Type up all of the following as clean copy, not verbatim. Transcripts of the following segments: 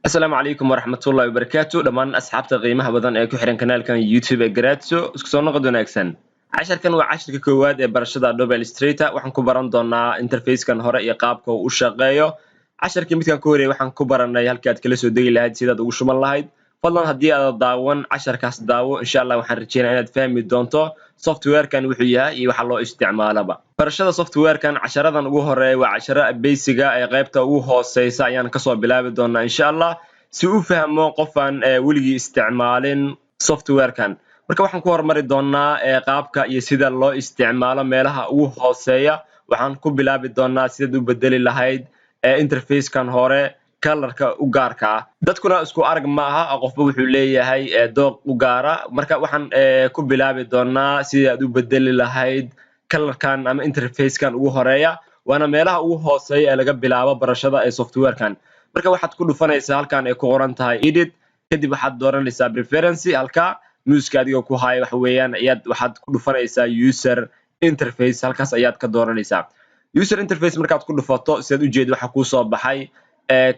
السلام عليكم ورحمة الله وبركاته دمان أصحابتا qiimaha badan ee ku xiran kanaalkan YouTube ee Garaadso isku soo noqod wanaagsan casharkan waa casharka koowaad ee barashada Adobe Illustrator waxaan ku baran doonaa interface-kan hore iyo qaabka uu u shaqeeyo casharkii midkan ku horeeyay waxaan ku baranay halkii aad kala soo degi lahayd sidaad ugu shuman lahayd fadlan haddii aad daawan casharkaas daawo insha Allah waxaan rajeynayaa inaad fahmi doonto software-kan wuxuu yahay iyo waxa loo isticmaalaba barashada software-kan casharadan ugu horeeya waa casharo basic-ga ee qaybta ugu hooseysa ayaan ka soo bilaabi doonaa insha Allah si uu fahmo qofan weligii isticmaalin software-kan marka waxaan ku hormari doonaa qaabka iyo sida loo isticmaalo meelaha ugu hooseeya waxaan ku bilaabi doonaa sidaad u bedeli lahayd interface-kan hore colorka u gaarka ah dadkuna isku arag ma aha qofba wuxuu leeyahay dooq u gaara marka waxaan ku bilaabi doonaa sida aad u bedeli lahayd colorkan ama interface-kan ugu horeeya waana meelaha ugu hooseeya ee laga bilaabo barashada ee software-kan marka waxaad ku dhufanaysaa halkan ay ku qoran tahay edit kadib waxaad dooranaysaa preference halka muuska adiga ku hayo wax weeyaan waxaad ku dhufanaysaa user interface halkaas ayaad ka dooranaysaa user interface markaad ku dhufato sidaad u jeedo waxa ku soo baxay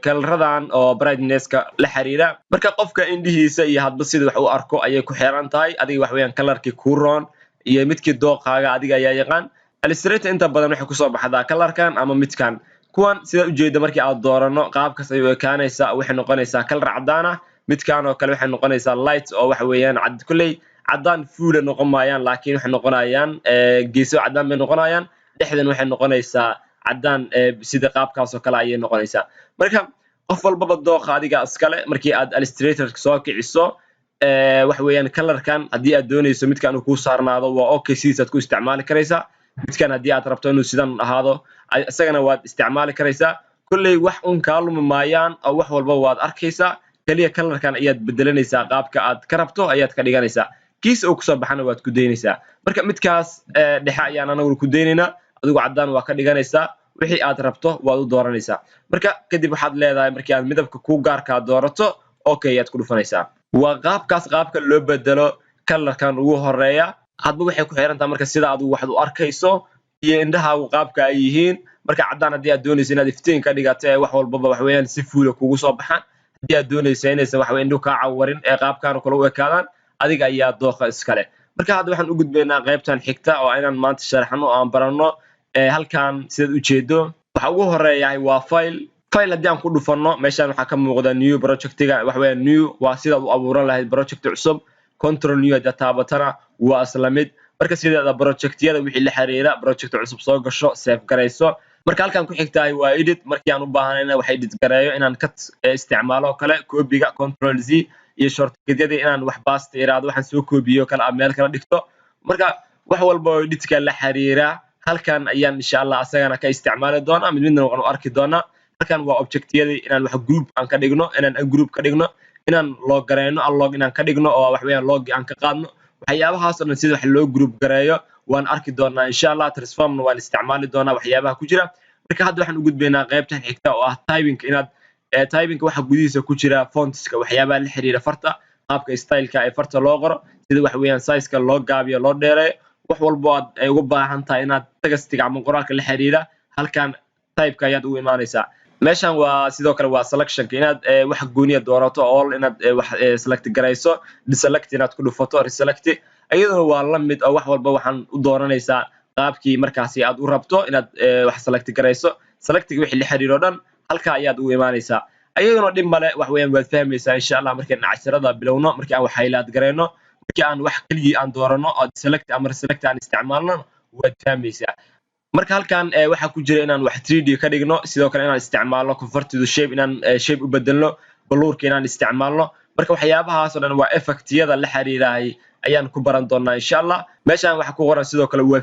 kalaradan oo brightness-ka la xiriira marka qofka indhihiisa iyo hadba sida wax u arko ayay ku xiran tahay adiga wax weeyaan kalarkii ku roon iyo midkii dooqaaga adiga ayaa yaqaan Illustrator inta badan waxay ku soo baxdaa kalarkan ama midkan kuwan sida u jeedo markii aad doorano qaabkaas ay u ekaanaysaa waxay noqonaysaa kalar cadaan ah midkan oo kale waxay noqonaysaa light oo wax weeyaan cad kulay cadaan fuul noqon maayaan laakiin waxay noqonayaan geeso cadaan bay noqonayaan dhexdan waxay noqonaysaa cadaan sida qaabkaas oo kale ayay noqonaysaa marka qof walba dooqa adiga iskale markii aad Illustrator soo kiciso wax weeyaan kalarkan hadii aad doonayso midkan uu ku saarnaado waa okay sidaad ku isticmaali karaysaa midkan hadii aad rabto inuu sidan ahaado isagana waad isticmaali karaysaa kullay wax un kaalmo maayaan oo wax walba waad arkaysaa kaliya kalarkan ayaad bedelanaysaa qaabka aad ka rabto ayaad ka dhiganaysaa kiis oo ku soo baxana waad ku deynaysaa marka midkaas dhexe ayaan anagu ku deynaynaa adigu cadaan waa ka dhiganaysaa wixii aad rabto waad u dooranaysaa marka kadib waxaad leedahay markii aad midabka ku gaarka doorato okay aad ku dhufanaysaa waa qaabka loo bedelo kalarkan ugu horeeya hadba waxay ku xiran tahay marka sida aad wax u arkayso iyo indhahaagu qaabka ay yihiin marka cadaan hadii aad doonayso inaad iftiin ka dhigato wax walba wax weeyaan si fuul kugu soo baxaan hadii aad doonayso inaysan wax weyn indho ka cawarin qaabkan kale u ekaadaan adiga ayaa dooqa iskale marka hadda waxaan u gudbeynaa qaybtan xigta oo inaan maanta sharaxno aan barano halkan sidaad u jeedo waxa ugu horeeya waa file hadii aan ku dhufano meeshan waxa ka muuqda new project-ga wax weeyaan new waa sida uu abuuran lahayd project cusub control new data taabatana waa isla mid marka sideeda project-yada wixii la xiriira project cusub soo gasho save garayso marka halkan ku xigtaay waa edit markii aan u baahanayna waxa edit gareeyo inaan ka isticmaalo kale copy-ga control z iyo shortcut-yada inaan wax paste iraado waxaan soo koobiyo kala meel kala dhigto marka wax walba oo edit-ka la xiriira halkan ayaan insha Allah asagana ka isticmaali doonaa midna waxaan u arki doonaa halkan waa object-yada inaan wax group aan ka dhigno inaan group ka dhigno inaan log gareeyno unlog inaan ka dhigno oo wax weeyaan log aan ka qaadno waxyaabahaas oo dhan sida wax loo group gareeyo waan arki doonaa insha Allah transform waan isticmaali doonaa waxyaabaha ku jira marka hadda waxaan u gudbeynaa qaybtan xigta oo ah typing inaad typing waxa gudihiisa ku jira fontska waxyaabaha la xiriira farta qaabka style-ka ee farta loo qoro sida wax weeyaan size-ka loo gaabiyo loo dheereeyo wax walba ay ugu baahan tahay inaad textiga ama qoraalka la xiriira halkan type-ka ayaad u imaanaysaa meeshan waa sidoo kale waa selection-ka inaad wax gooniya doorato all inaad wax select garayso deselect inaad ku dhufato reselect ayaduna waa la mid oo wax walba waxaan u dooranaysaa qaabkii markaasi aad u rabto inaad wax select garayso selectiga wixii la xiriiro dhan halka ayaad u imaanaysaa ayaduna dhib male wax weeyaan waad fahmaysaa insha Allah markii aan casharada bilowno markii aan wax highlight gareyno markii aan wax kaliya aan doorano oo select ama reselect aan isticmaalno waad fahmaysaa marka halkan waxa ku jira inaan wax 3D ka dhigno sidoo kale inaan isticmaalno convert to shape inaan shape u bedelno blurka inaan isticmaalno marka waxyaabahaas oo dhan waa effect-yada la xiriiray ayaan ku baran doonaa insha Allah meeshan waxa ku qoran sidoo kale waa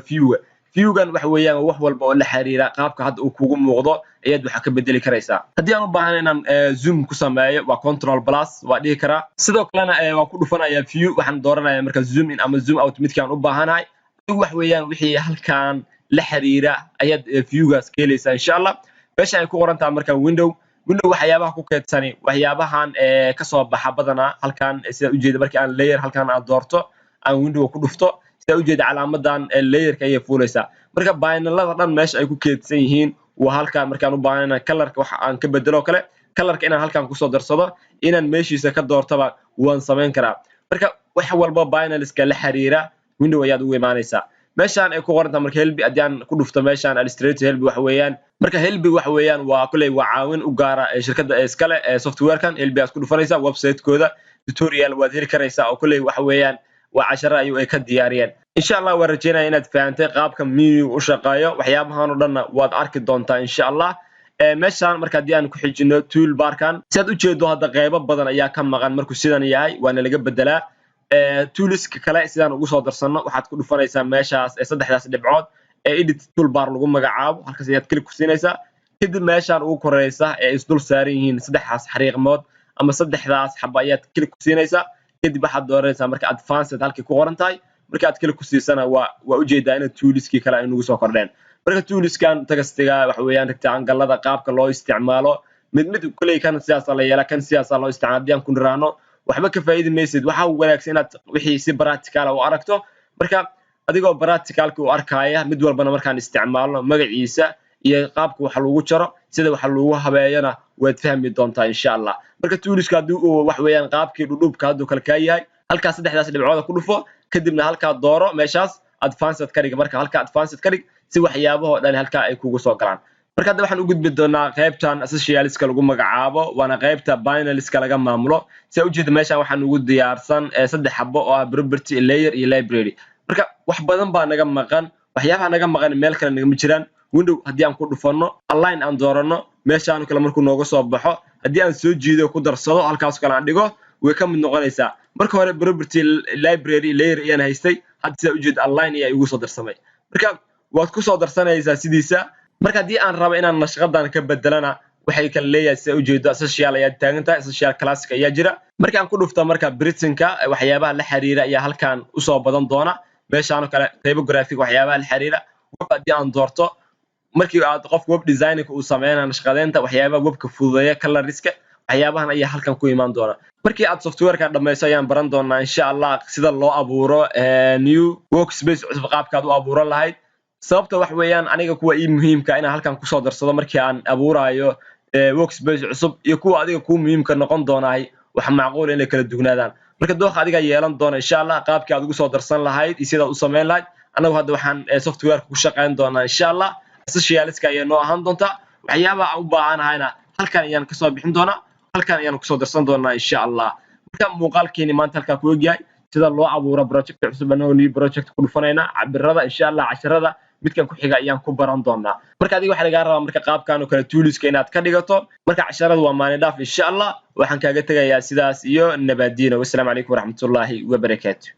view-gan wax weeyaan wax walba oo la xiriira qaabka hadda uu kugu muuqdo ayaad waxa ka bedeli karaysaa hadii aan u baahanahay inaan zoom ku sameeyo waa control plus waa dhihi karaa sidoo kalena waa ku dhufanayaa view waxaan dooranayaa marka zoom in ama zoom out midkaan u baahanahay wax weeyaan wixii halkan la xiriira ayaad view-gaas ka helaysaa insha Allah meesha ay ku qoran tahay marka window waxyaabaha ku keedsani waxyaabahan ka soo baxa badana halkan sida u jeedo markii aan layer halkan aad doorto aan window ku dhufto sida u jeedo calaamadan layer-ka ay fuulaysaa marka panel-lada dhan meesha ay ku keedsan yihiin waa halka markaan u baahanayna color-ka waxa aan ka bedelo kale colorka inaan halkan ku soo darsado inaan meeshiisa ka doortaba waan samayn karaa marka wax walba Binance-ka la xiriira window ayaad ugu imaanaysaa meeshaan ay ku qoran tahay marka helbi adaan ku dhufto meeshaan Illustrator helbi wax weeyaan marka helbi wax weeyaan waa kulay waa caawin u gaara shirkadda iskale software-kan helbi aad ku dhufanaysaa website-kooda tutorial waad heli karaysaa oo kulay wax weeyaan waa casharo ay ka diyaariyeen insha Allah waan rajeynayaa inaad fahamtay qaabka menu u shaqeeyo waxyaabahan oo dhan waad arki doontaa insha Allah meeshaan marka hadii aan ku xijino toolbar-kan si aad u jeedo hadda qaybo badan ayaa ka maqan markuu sidan yahay waana laga bedelaa toolska kale sidaan ugu soo darsano waxaad ku dhufanaysaa meeshaas saddexdaas dhibcood edit toolbar lagu magacaabo halkaas ayaad click ku siinaysaa kadib meeshaan ugu koreysa isdul saaran yihiin saddexdaas xariiqmood ama saddexdaas xaba ayaad click ku siinaysaa kadib waxaad dooranaysaa marka advanced halkii ku qoran tahay marka aad click ku siisana waa u jeedaa in toolskii kale ay nagu soo kordheen marka toolskan tagastiga wax weeyaan rectangle-da qaabka loo isticmaalo mid kulay kan sidaas la yeela kan sidaas loo isticmaalo ku niraano waxba ka faa'iideysid waxa wanaagsan inaad wixii si practical u aragto marka adigoo practical-ka u arkaya mid walbana markaan isticmaalno magaciisa iyo qaabka wax lagu jaro sida wax lagu habeeyana waad fahmi doontaa insha Allah marka toolska haduu wax weeyaan qaabkii dhudhubka haduu kala ka yahay halka saddexdaas dhibcood ku dhufo kadibna halka dooro meeshaas advanced ka dhig marka halka advanced ka dhig si waxyaabaha dhan halka ay kugu soo galaan marka hadda waxaan u gudbi doonaa qaybtan essentialska lagu magacaabo waana qaybta Binance-ka laga maamulo si u jeedo meeshaan waxaan ugu diyaarsan saddex xabo oo ah property layer iyo library marka wax badan baa naga maqan waxyaabaha naga maqan meel kale naga jiraan window hadii aan ku dhufano align aan doorano meeshaan kale markuu nooga soo baxo hadii aan soo jiido ku darsado halkaas kale aan dhigo way ka mid noqonaysaa marka hore property library layer ayaan haystay hadda sida u jeedo align iyo igu soo darsamay marka waad ku soo darsanaysaa sidiisa marka hadii aan rabo inaan nashqadan ka bedelana waxay kala leeyahay sida u jeedo essential ayaa taagantaa essential classic ayaa jira marka aan ku dhufto marka Britain-ka waxyaabaha la xiriira ayaa halkan u soo badan doona meeshaan kale typographic waxyaabaha la xiriira hadii aan doorto markii aad qof web designer uu sameeyana nashqadeenta waxyaabaha webka fududeeya color-iska waxyaabahan ayaa halkan ku imaan doona markii aad software-ka dhameeyso ayaan baran doonaa insha Allah sida loo abuuro new workspace cusub qaabkaad u abuuran lahayd sababta wax weeyaan aniga kuwa ii muhiimka in halkan ku soo darsado markii aan abuurayo workspace cusub iyo kuwa adiga ku muhiimka noqon doonaay wax macquul in ay kala dugnaadaan marka dooq adiga yeelan doona insha Allah qaabkii aad ugu soo darsan lahayd iyo sida u sameyn lahayd anagu hadda waxaan software ku shaqeyn doonaa insha Allah essentialska ay noo ahaan doonta waxyaabaha u baahanahayna halkan ayaan ka soo bixin doonaa halkan ayaan ku soo darsan doonaa insha Allah marka muuqaalkeeni maanta halka ku ogyahay sida loo abuuro project cusub anoo new project ku dhufanayna cabirada insha Allah casharada midkan ku xiga ayaan ku baran doonaa marka adiga waxa laga rabaa marka qaabkan oo kale toolska inaad ka dhigato marka casharada waa maalin dhaaf insha Allah waxaan kaaga tagayaa sidaas iyo nabadiina wassalaamu calaykum waraxmatullaahi wa barakaatuh